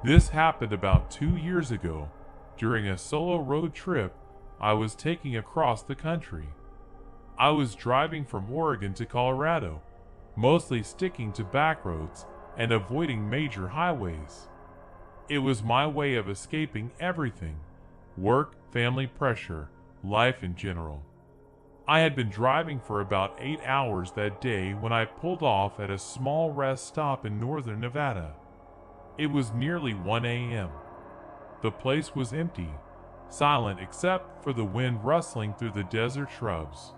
This happened about 2 years ago during a solo road trip I was taking across the country. I was driving from Oregon to Colorado, mostly sticking to back roads and avoiding major highways. It was my way of escaping everything: work, family pressure, life in general. I had been driving for about 8 hours that day when I pulled off at a small rest stop in northern Nevada. It was nearly 1 a.m. The place was empty, silent except for the wind rustling through the desert shrubs.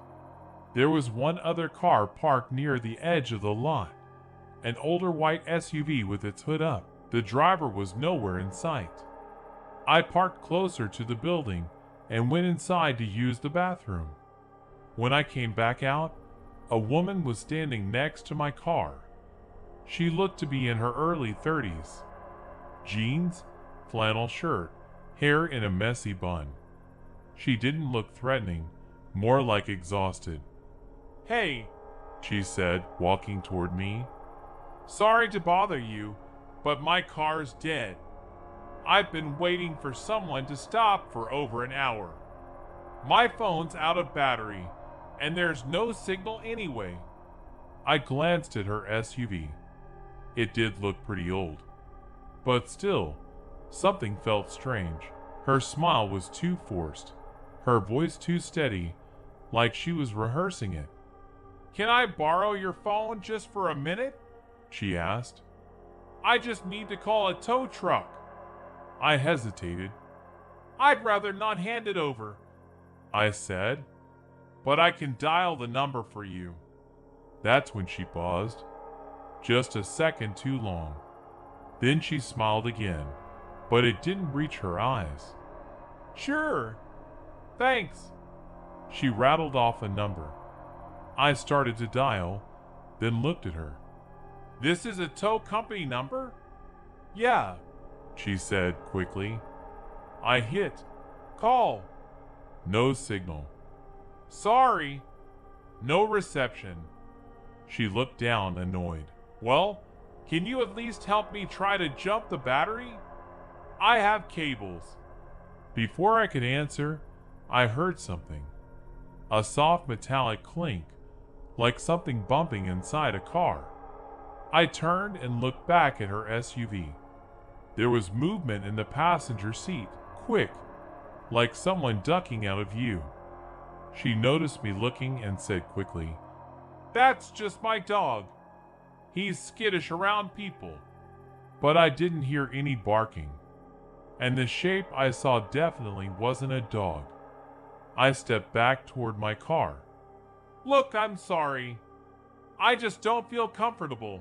There was one other car parked near the edge of the lot, an older white SUV with its hood up. The driver was nowhere in sight. I parked closer to the building and went inside to use the bathroom. When I came back out, a woman was standing next to my car. She looked to be in her early 30s. Jeans, flannel shirt, hair in a messy bun. She didn't look threatening, more like exhausted. "Hey," she said, walking toward me. "Sorry to bother you, but my car's dead. I've been waiting for someone to stop for over an hour. My phone's out of battery, and there's no signal anyway." I glanced at her SUV. It did look pretty old. But still, something felt strange. Her smile was too forced, her voice too steady, like she was rehearsing it. "Can I borrow your phone just for a minute?" she asked. "I just need to call a tow truck." I hesitated. "I'd rather not hand it over," I said, "but I can dial the number for you." That's when she paused, just a second too long. Then she smiled again, but it didn't reach her eyes. "Sure, thanks." She rattled off a number. I started to dial, then looked at her. "This is a tow company number?" "Yeah," she said quickly. I hit call. No signal. "Sorry, no reception." She looked down, annoyed. "Well, can you at least help me try to jump the battery? I have cables." Before I could answer, I heard something. A soft metallic clink, like something bumping inside a car. I turned and looked back at her SUV. There was movement in the passenger seat, quick, like someone ducking out of view. She noticed me looking and said quickly, "That's just my dog. He's skittish around people." But I didn't hear any barking, and the shape I saw definitely wasn't a dog. I stepped back toward my car. "Look, I'm sorry. I just don't feel comfortable.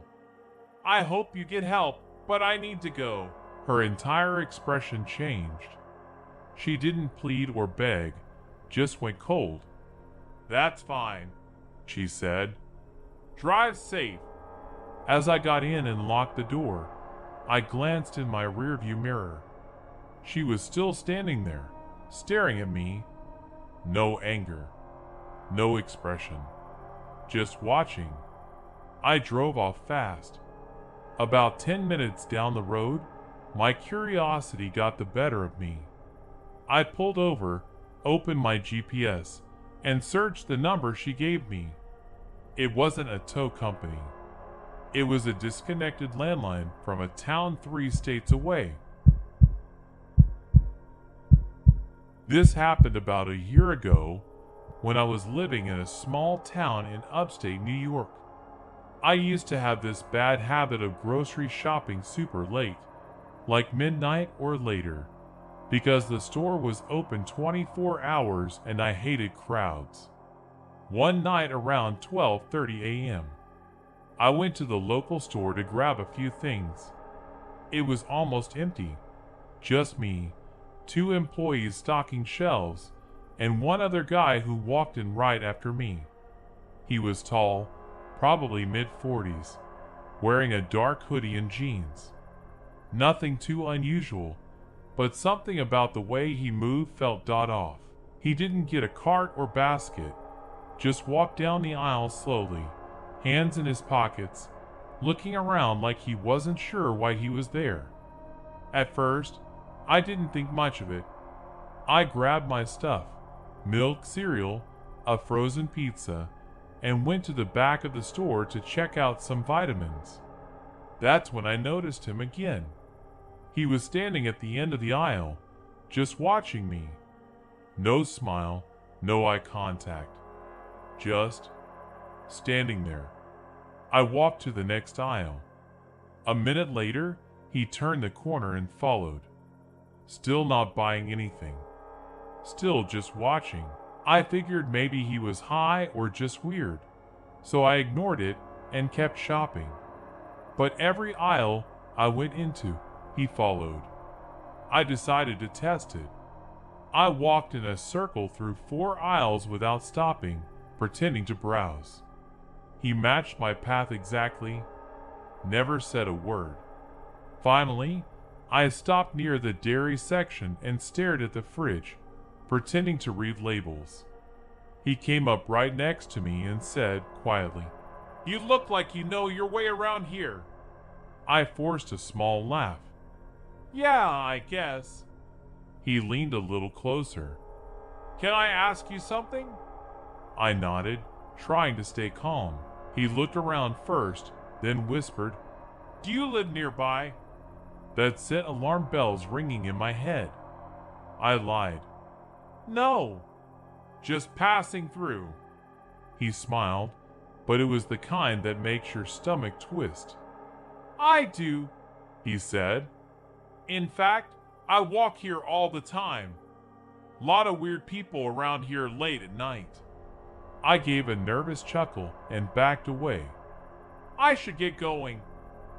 I hope you get help, but I need to go." Her entire expression changed. She didn't plead or beg, just went cold. "That's fine," she said. "Drive safe." As I got in and locked the door, I glanced in my rearview mirror. She was still standing there, staring at me. No anger, no expression, just watching. I drove off fast. About 10 minutes down the road, my curiosity got the better of me. I pulled over, opened my GPS, and searched the number she gave me. It wasn't a tow company. It was a disconnected landline from a town 3 states away. This happened about a year ago when I was living in a small town in upstate New York. I used to have this bad habit of grocery shopping super late, like midnight or later, because the store was open 24 hours and I hated crowds. One night around 12:30 a.m., I went to the local store to grab a few things. It was almost empty, just me, 2 employees stocking shelves, and one other guy who walked in right after me. He was tall, probably mid-40s, wearing a dark hoodie and jeans. Nothing too unusual, but something about the way he moved felt off. He didn't get a cart or basket, just walked down the aisle slowly, hands in his pockets, looking around like he wasn't sure why he was there. At first, I didn't think much of it. I grabbed my stuff, milk, cereal, a frozen pizza, and went to the back of the store to check out some vitamins. That's when I noticed him again. He was standing at the end of the aisle, just watching me. No smile, no eye contact. Just standing there. I walked to the next aisle. A minute later, he turned the corner and followed. Still not buying anything. Still just watching. I figured maybe he was high or just weird, so I ignored it and kept shopping. But every aisle I went into, he followed. I decided to test it. I walked in a circle through 4 aisles without stopping, pretending to browse. He matched my path exactly, never said a word. Finally, I stopped near the dairy section and stared at the fridge, pretending to read labels. He came up right next to me and said quietly, "You look like you know your way around here." I forced a small laugh. "Yeah, I guess." He leaned a little closer. "Can I ask you something?" I nodded, trying to stay calm. He looked around first, then whispered, "Do you live nearby?" That set alarm bells ringing in my head. I lied. "No, just passing through." He smiled, but it was the kind that makes your stomach twist. "I do," he said. "In fact, I walk here all the time. Lot of weird people around here late at night." I gave a nervous chuckle and backed away. "I should get going,"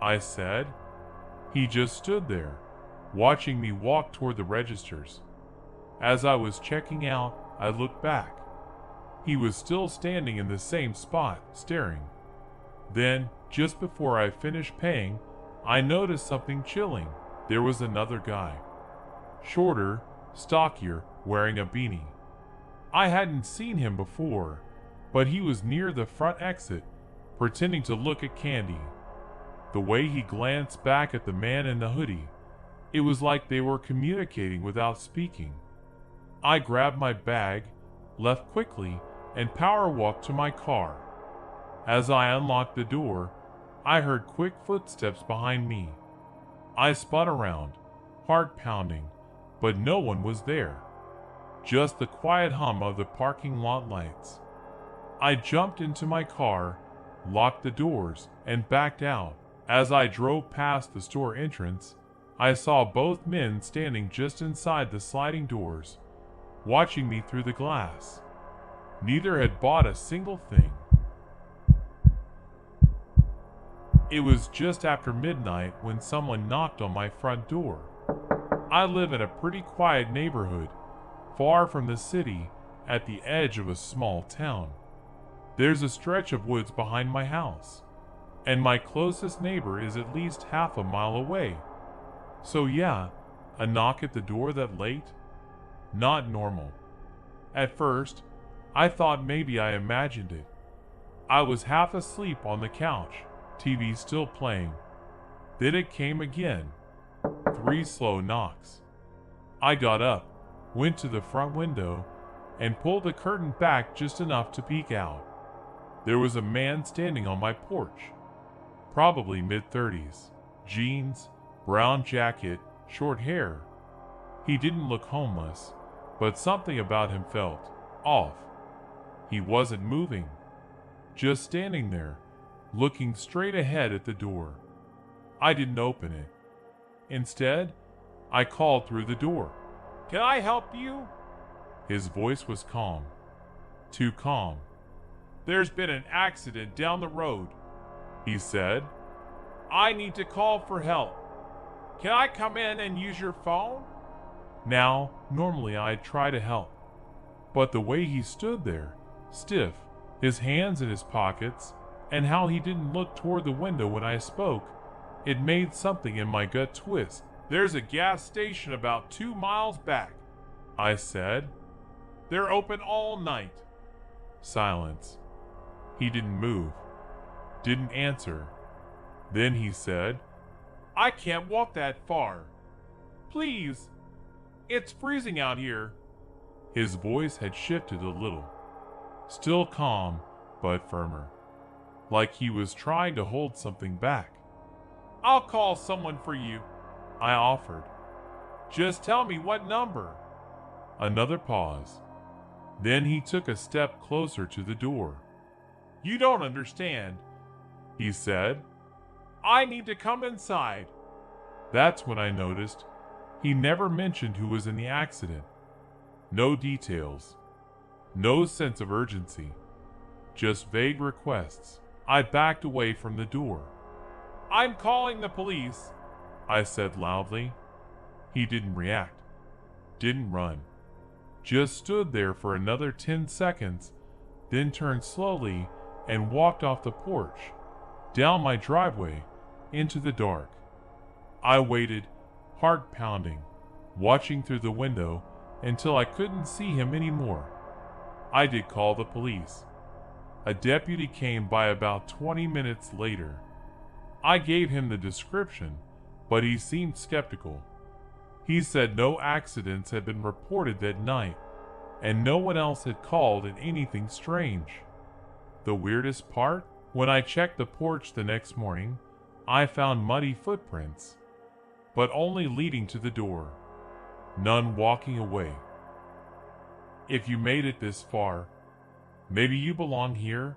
I said. He just stood there, watching me walk toward the registers. As I was checking out, I looked back. He was still standing in the same spot, staring. Then, just before I finished paying, I noticed something chilling. There was another guy. Shorter, stockier, wearing a beanie. I hadn't seen him before, but he was near the front exit, pretending to look at candy. The way he glanced back at the man in the hoodie, it was like they were communicating without speaking. I grabbed my bag, left quickly, and power walked to my car. As I unlocked the door, I heard quick footsteps behind me. I spun around, heart pounding, but no one was there. Just the quiet hum of the parking lot lights. I jumped into my car, locked the doors, and backed out. As I drove past the store entrance, I saw both men standing just inside the sliding doors, watching me through the glass. Neither had bought a single thing. It was just after midnight when someone knocked on my front door. I live in a pretty quiet neighborhood, far from the city, at the edge of a small town. There's a stretch of woods behind my house, and my closest neighbor is at least half a mile away. So yeah, a knock at the door that late? Not normal. At first, I thought maybe I imagined it. I was half asleep on the couch, TV still playing. Then it came again. 3 slow knocks. I got up, went to the front window, and pulled the curtain back just enough to peek out. There was a man standing on my porch. Probably mid-30s. Jeans, brown jacket, short hair. He didn't look homeless, but something about him felt off. He wasn't moving. Just standing there, looking straight ahead at the door. I didn't open it. Instead, I called through the door. "Can I help you?" His voice was calm. Too calm. "There's been an accident down the road," he said. "I need to call for help. Can I come in and use your phone?" Now, normally I'd try to help, but the way he stood there, stiff, his hands in his pockets, and how he didn't look toward the window when I spoke, it made something in my gut twist. "There's a gas station about 2 miles back," I said. "They're open all night." Silence. He didn't move. Didn't answer. Then he said, "I can't walk that far. Please, it's freezing out here. His voice had shifted a little, still calm but firmer, like he was trying to hold something back. I'll call someone for you, I offered. Just tell me what number. Another pause. Then he took a step closer to the door. You don't understand, he said. I need to come inside. That's when I noticed he never mentioned who was in the accident. No details. No sense of urgency. Just vague requests. I backed away from the door. I'm calling the police, I said loudly. He didn't react. Didn't run. Just stood there for another 10 seconds, then turned slowly and walked off the porch, down my driveway, into the dark. I waited, heart pounding, watching through the window until I couldn't see him anymore. I did call the police. A deputy came by about 20 minutes later. I gave him the description, but he seemed skeptical. He said no accidents had been reported that night, and no one else had called in anything strange. The weirdest part? When I checked the porch the next morning, I found muddy footprints, but only leading to the door. None walking away. If you made it this far, maybe you belong here.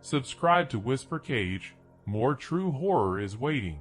Subscribe to Whisper Cage. More true horror is waiting.